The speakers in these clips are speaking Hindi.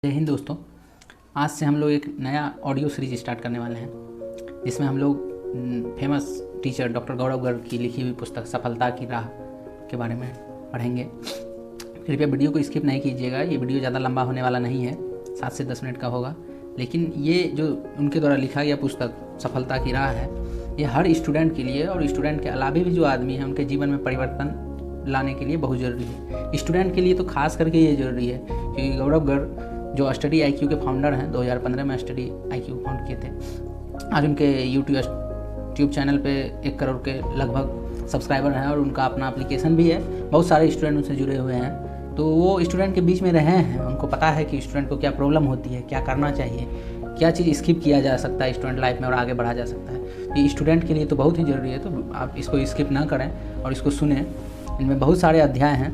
जय हिंद दोस्तों। आज से हम लोग एक नया ऑडियो सीरीज स्टार्ट करने वाले हैं जिसमें हम लोग फेमस टीचर डॉक्टर गौरव गर्ग की लिखी हुई पुस्तक सफलता की राह के बारे में पढ़ेंगे। कृपया वीडियो को स्किप नहीं कीजिएगा। ये वीडियो ज़्यादा लंबा होने वाला नहीं है, 7 से 10 मिनट का होगा। लेकिन ये जो उनके द्वारा लिखा गया पुस्तक सफलता की राह है, ये हर स्टूडेंट के लिए और स्टूडेंट के अलावा भी जो आदमी है उनके जीवन में परिवर्तन लाने के लिए बहुत ज़रूरी है। स्टूडेंट के लिए तो खास करके ये ज़रूरी है क्योंकि गौरव गर्ग जो स्टडी IQ के फाउंडर हैं, 2015 में स्टडी IQ फाउंड किए थे। आज उनके यूट्यूब चैनल पे 1 करोड़ के लगभग सब्सक्राइबर हैं और उनका अपना एप्लीकेशन भी है। बहुत सारे स्टूडेंट उनसे जुड़े हुए हैं, तो वो स्टूडेंट के बीच में रहे हैं। उनको पता है कि स्टूडेंट को क्या प्रॉब्लम होती है, क्या करना चाहिए, क्या चीज़ स्किप किया जा सकता है स्टूडेंट लाइफ में और आगे बढ़ा जा सकता है। ये स्टूडेंट के लिए तो बहुत ही ज़रूरी है, तो आप इसको स्किप ना करें और इसको सुने। इनमें बहुत सारे अध्याय हैं।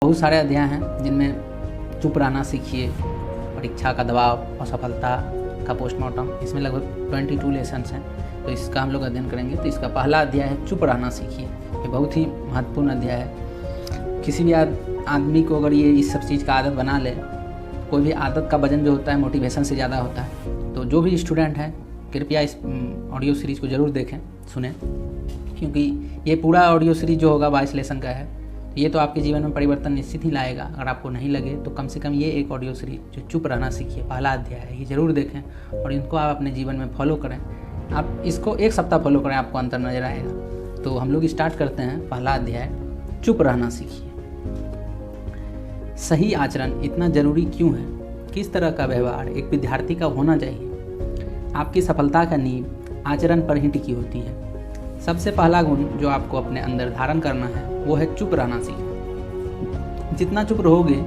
बहुत सारे अध्याय हैं जिनमें चुप रहना सीखिए, परीक्षा का दबाव, असफलता का पोस्टमार्टम, इसमें लगभग 22 लेसन्स हैं। तो इसका हम लोग अध्ययन करेंगे। तो इसका पहला अध्याय है चुप रहना सीखिए। ये बहुत ही महत्वपूर्ण अध्याय है। किसी भी आदमी को अगर ये इस सब चीज़ का आदत बना ले, कोई भी आदत का वजन जो होता है मोटिवेशन से ज़्यादा होता है। तो जो भी स्टूडेंट हैं कृपया इस ऑडियो सीरीज़ को ज़रूर देखें, सुने, क्योंकि ये पूरा ऑडियो सीरीज जो होगा 22 लेसन का है। ये तो आपके जीवन में परिवर्तन निश्चित ही लाएगा। अगर आपको नहीं लगे तो कम से कम ये एक ऑडियो सीरीज जो चुप रहना सीखिए पहला अध्याय है, ये ज़रूर देखें और इनको आप अपने जीवन में फॉलो करें। आप इसको 1 सप्ताह फॉलो करें, आपको अंतर नजर आएगा। तो हम लोग स्टार्ट करते हैं। पहला अध्याय चुप रहना सीखिए। सही आचरण इतना ज़रूरी क्यों है? किस तरह का व्यवहार एक विद्यार्थी का होना चाहिए? आपकी सफलता का नींव आचरण पर ही टिकी होती है। सबसे पहला गुण जो आपको अपने अंदर धारण करना है वो है चुप रहना सीखना। जितना चुप रहोगे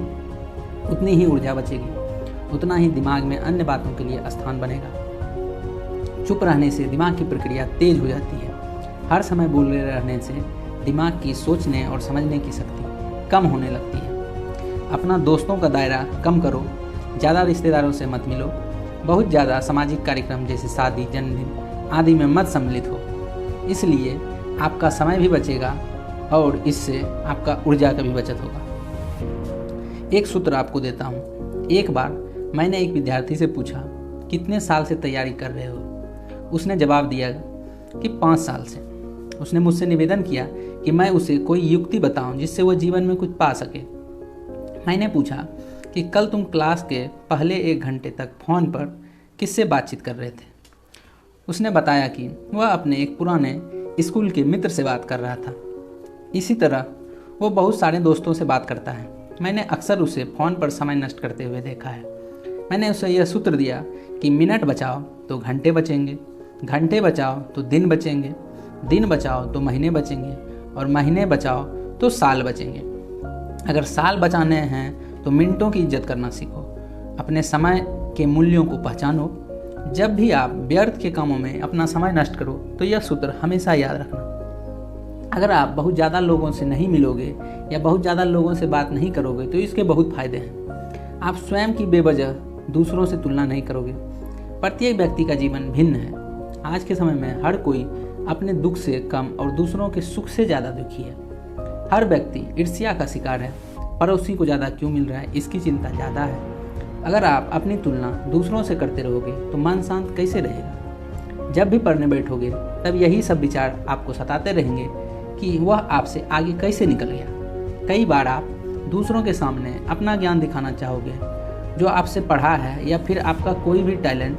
उतनी ही ऊर्जा बचेगी, उतना ही दिमाग में अन्य बातों के लिए स्थान बनेगा। चुप रहने से दिमाग की प्रक्रिया तेज हो जाती है। हर समय बोले रहने से दिमाग की सोचने और समझने की शक्ति कम होने लगती है। अपना दोस्तों का दायरा कम करो, ज़्यादा रिश्तेदारों से मत मिलो, बहुत ज़्यादा सामाजिक कार्यक्रम जैसे शादी, जन्मदिन आदि में मत सम्मिलित हो। इसलिए आपका समय भी बचेगा और इससे आपका ऊर्जा का भी बचत होगा। एक सूत्र आपको देता हूँ। एक बार मैंने एक विद्यार्थी से पूछा, कितने साल से तैयारी कर रहे हो? उसने जवाब दिया कि 5 साल से। उसने मुझसे निवेदन किया कि मैं उसे कोई युक्ति बताऊं जिससे वो जीवन में कुछ पा सके। मैंने पूछा कि कल तुम क्लास के पहले 1 घंटे तक फ़ोन पर किससे बातचीत कर रहे थे? उसने बताया कि वह अपने एक पुराने स्कूल के मित्र से बात कर रहा था। इसी तरह वो बहुत सारे दोस्तों से बात करता है। मैंने अक्सर उसे फ़ोन पर समय नष्ट करते हुए देखा है। मैंने उसे यह सूत्र दिया कि मिनट बचाओ तो घंटे बचेंगे, घंटे बचाओ तो दिन बचेंगे, दिन बचाओ तो महीने बचेंगे और महीने बचाओ तो साल बचेंगे। अगर साल बचाने हैं तो मिनटों की इज्जत करना सीखो। अपने समय के मूल्यों को पहचानो। जब भी आप व्यर्थ के कामों में अपना समय नष्ट करो तो यह सूत्र हमेशा याद रखना। अगर आप बहुत ज़्यादा लोगों से नहीं मिलोगे या बहुत ज़्यादा लोगों से बात नहीं करोगे तो इसके बहुत फायदे हैं। आप स्वयं की बेवजह दूसरों से तुलना नहीं करोगे। प्रत्येक व्यक्ति का जीवन भिन्न है। आज के समय में हर कोई अपने दुख से कम और दूसरों के सुख से ज़्यादा दुखी है। हर व्यक्ति ईर्ष्या का शिकार है। पड़ोसी को ज़्यादा क्यों मिल रहा है, इसकी चिंता ज़्यादा है। अगर आप अपनी तुलना दूसरों से करते रहोगे तो मन शांत कैसे रहेगा? जब भी पढ़ने बैठोगे तब यही सब विचार आपको सताते रहेंगे कि वह आपसे आगे कैसे निकल गया। कई बार आप दूसरों के सामने अपना ज्ञान दिखाना चाहोगे, जो आपसे पढ़ा है या फिर आपका कोई भी टैलेंट।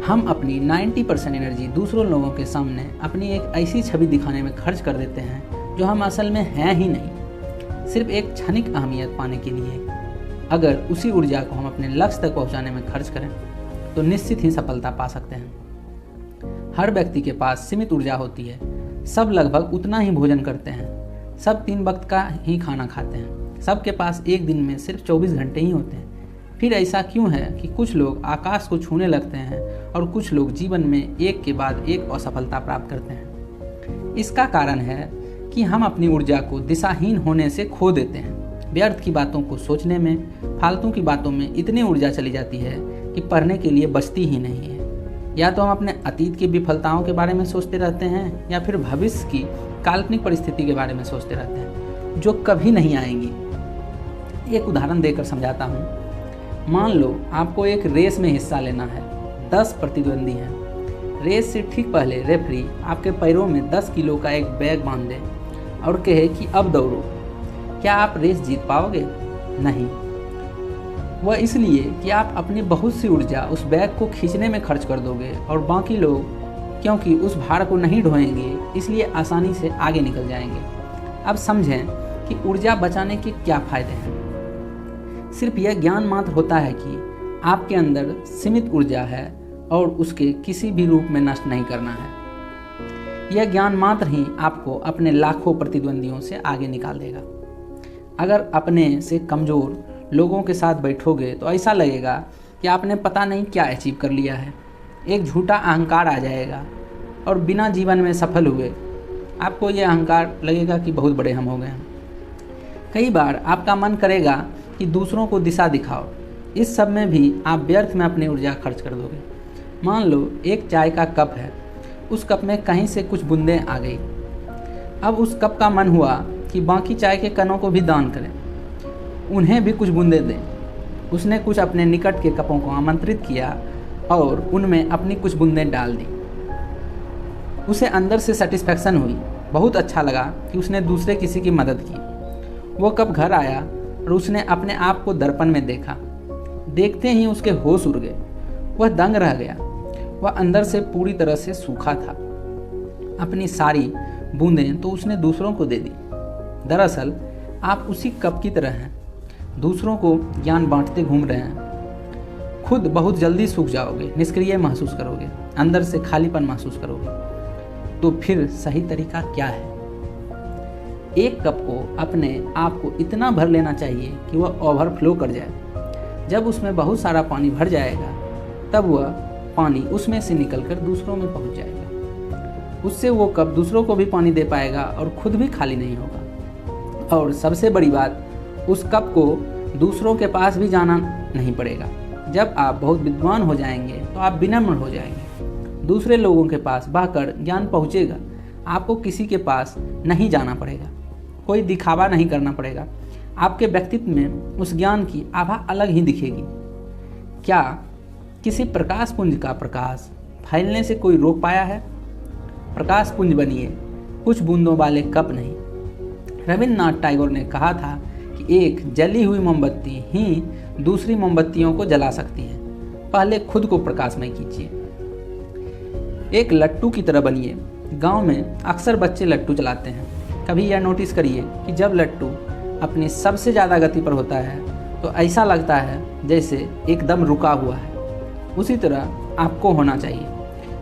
हम अपनी 90% एनर्जी दूसरों लोगों के सामने अपनी एक ऐसी छवि दिखाने में खर्च कर देते हैं जो हम असल में हैं ही नहीं, सिर्फ एक क्षणिक अहमियत पाने के लिए। अगर उसी ऊर्जा को हम अपने लक्ष्य तक पहुंचाने में खर्च करें तो निश्चित ही सफलता पा सकते हैं। हर व्यक्ति के पास सीमित ऊर्जा होती है। सब लगभग उतना ही भोजन करते हैं। सब 3 वक्त का ही खाना खाते हैं। सबके पास एक दिन में सिर्फ 24 घंटे ही होते हैं। फिर ऐसा क्यों है कि कुछ लोग आकाश को छूने लगते हैं और कुछ लोग जीवन में एक के बाद एक असफलता प्राप्त करते हैं? इसका कारण है कि हम अपनी ऊर्जा को दिशाहीन होने से खो देते हैं। व्यर्थ की बातों को सोचने में, फालतू की बातों में इतनी ऊर्जा चली जाती है कि पढ़ने के लिए बचती ही नहीं है। या तो हम अपने अतीत की विफलताओं के बारे में सोचते रहते हैं या फिर भविष्य की काल्पनिक परिस्थिति के बारे में सोचते रहते हैं जो कभी नहीं आएंगी। एक उदाहरण देकर समझाता हूँ। मान लो आपको एक रेस में हिस्सा लेना है, 10 प्रतिद्वंदी हैं। रेस से ठीक पहले रेफरी आपके पैरों में 10 किलो का एक बैग बांध दे और कहे कि अब दौड़ो। क्या आप रेस जीत पाओगे? नहीं। वह इसलिए कि आप अपनी बहुत सी ऊर्जा उस बैग को खींचने में खर्च कर दोगे और बाकी लोग क्योंकि उस भार को नहीं ढोएंगे इसलिए आसानी से आगे निकल जाएंगे। अब समझें कि ऊर्जा बचाने के क्या फ़ायदे हैं। सिर्फ यह ज्ञान मात्र होता है कि आपके अंदर सीमित ऊर्जा है और उसके किसी भी रूप में नष्ट नहीं करना है। यह ज्ञान मात्र ही आपको अपने लाखों प्रतिद्वंदियों से आगे निकाल देगा। अगर अपने से कमज़ोर लोगों के साथ बैठोगे तो ऐसा लगेगा कि आपने पता नहीं क्या अचीव कर लिया है। एक झूठा अहंकार आ जाएगा और बिना जीवन में सफल हुए आपको ये अहंकार लगेगा कि बहुत बड़े हम हो गए हैं। कई बार आपका मन करेगा कि दूसरों को दिशा दिखाओ। इस सब में भी आप व्यर्थ में अपनी ऊर्जा खर्च कर दोगे। मान लो एक चाय का कप है, उस कप में कहीं से कुछ बूंदें आ गई। अब उस कप का मन हुआ कि बाकी चाय के कणों को भी दान करें, उन्हें भी कुछ बूंदें दें। उसने कुछ अपने निकट के कपों को आमंत्रित किया और उनमें अपनी कुछ बूंदें डाल दी। उसे अंदर से सेटिस्फैक्शन हुई, बहुत अच्छा लगा कि उसने दूसरे किसी की मदद की। वो कब घर आया और उसने अपने आप को दर्पण में देखा। देखते ही उसके होश उड़ गए, वह दंग रह गया। वह अंदर से पूरी तरह से सूखा था। अपनी सारी बूंदें तो उसने दूसरों को दे दी। दरअसल आप उसी कप की तरह हैं, दूसरों को ज्ञान बांटते घूम रहे हैं। खुद बहुत जल्दी सूख जाओगे, निष्क्रिय महसूस करोगे, अंदर से खालीपन महसूस करोगे। तो फिर सही तरीका क्या है? एक कप को अपने आप को इतना भर लेना चाहिए कि वह ओवरफ्लो कर जाए। जब उसमें बहुत सारा पानी भर जाएगा तब वह पानी उसमें से निकलकर दूसरों में पहुंच जाएगा। उससे वो कप दूसरों को भी पानी दे पाएगा और खुद भी खाली नहीं होगा। और सबसे बड़ी बात, उस कप को दूसरों के पास भी जाना नहीं पड़ेगा। जब आप बहुत विद्वान हो जाएंगे तो आप विनम्र हो जाएंगे। दूसरे लोगों के पास बहकर ज्ञान पहुंचेगा। आपको किसी के पास नहीं जाना पड़ेगा, कोई दिखावा नहीं करना पड़ेगा। आपके व्यक्तित्व में उस ज्ञान की आभा अलग ही दिखेगी। क्या किसी प्रकाश पुंज का प्रकाश फैलने से कोई रोक पाया है? प्रकाश पुंज बनिए, कुछ बूंदों वाले कप नहीं। रविन्द्रनाथ टैगोर ने कहा था कि एक जली हुई मोमबत्ती ही दूसरी मोमबत्तियों को जला सकती है। पहले खुद को प्रकाशमय कीजिए। एक लट्टू की तरह बनिए। गांव में अक्सर बच्चे लट्टू चलाते हैं। कभी यह नोटिस करिए कि जब लट्टू अपनी सबसे ज़्यादा गति पर होता है तो ऐसा लगता है जैसे एकदम रुका हुआ है। उसी तरह आपको होना चाहिए।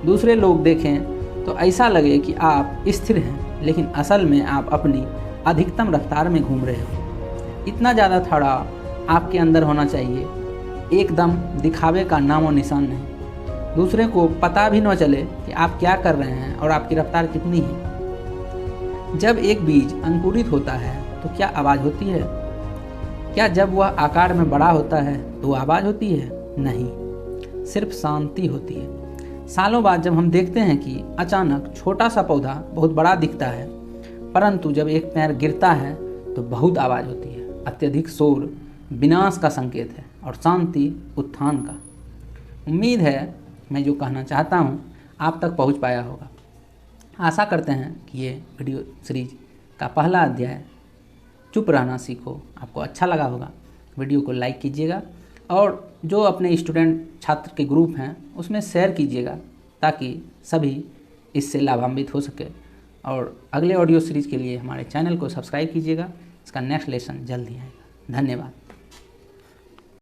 दूसरे लोग देखें तो ऐसा लगे कि आप स्थिर हैं, लेकिन असल में आप अपनी अधिकतम रफ्तार में घूम रहे हो। इतना ज़्यादा थड़ाव आपके अंदर होना चाहिए, एकदम दिखावे का नामो निशान नहीं। दूसरे को पता भी न चले कि आप क्या कर रहे हैं और आपकी रफ्तार कितनी है। जब एक बीज अंकुरित होता है तो क्या आवाज़ होती है? क्या जब वह आकार में बड़ा होता है तो आवाज़ होती है? नहीं, सिर्फ शांति होती है। सालों बाद जब हम देखते हैं कि अचानक छोटा सा पौधा बहुत बड़ा दिखता है, परंतु जब एक पेड़ गिरता है तो बहुत आवाज़ होती है। अत्यधिक शोर विनाश का संकेत है और शांति उत्थान का। उम्मीद है मैं जो कहना चाहता हूँ आप तक पहुँच पाया होगा। आशा करते हैं कि ये वीडियो सीरीज का पहला अध्याय चुप रहना सीखो आपको अच्छा लगा होगा। वीडियो को लाइक कीजिएगा और जो अपने स्टूडेंट छात्र के ग्रुप हैं उसमें शेयर कीजिएगा ताकि सभी इससे लाभान्वित हो सके। और अगले ऑडियो सीरीज़ के लिए हमारे चैनल को सब्सक्राइब कीजिएगा। इसका नेक्स्ट लेसन जल्द ही आएगा। धन्यवाद।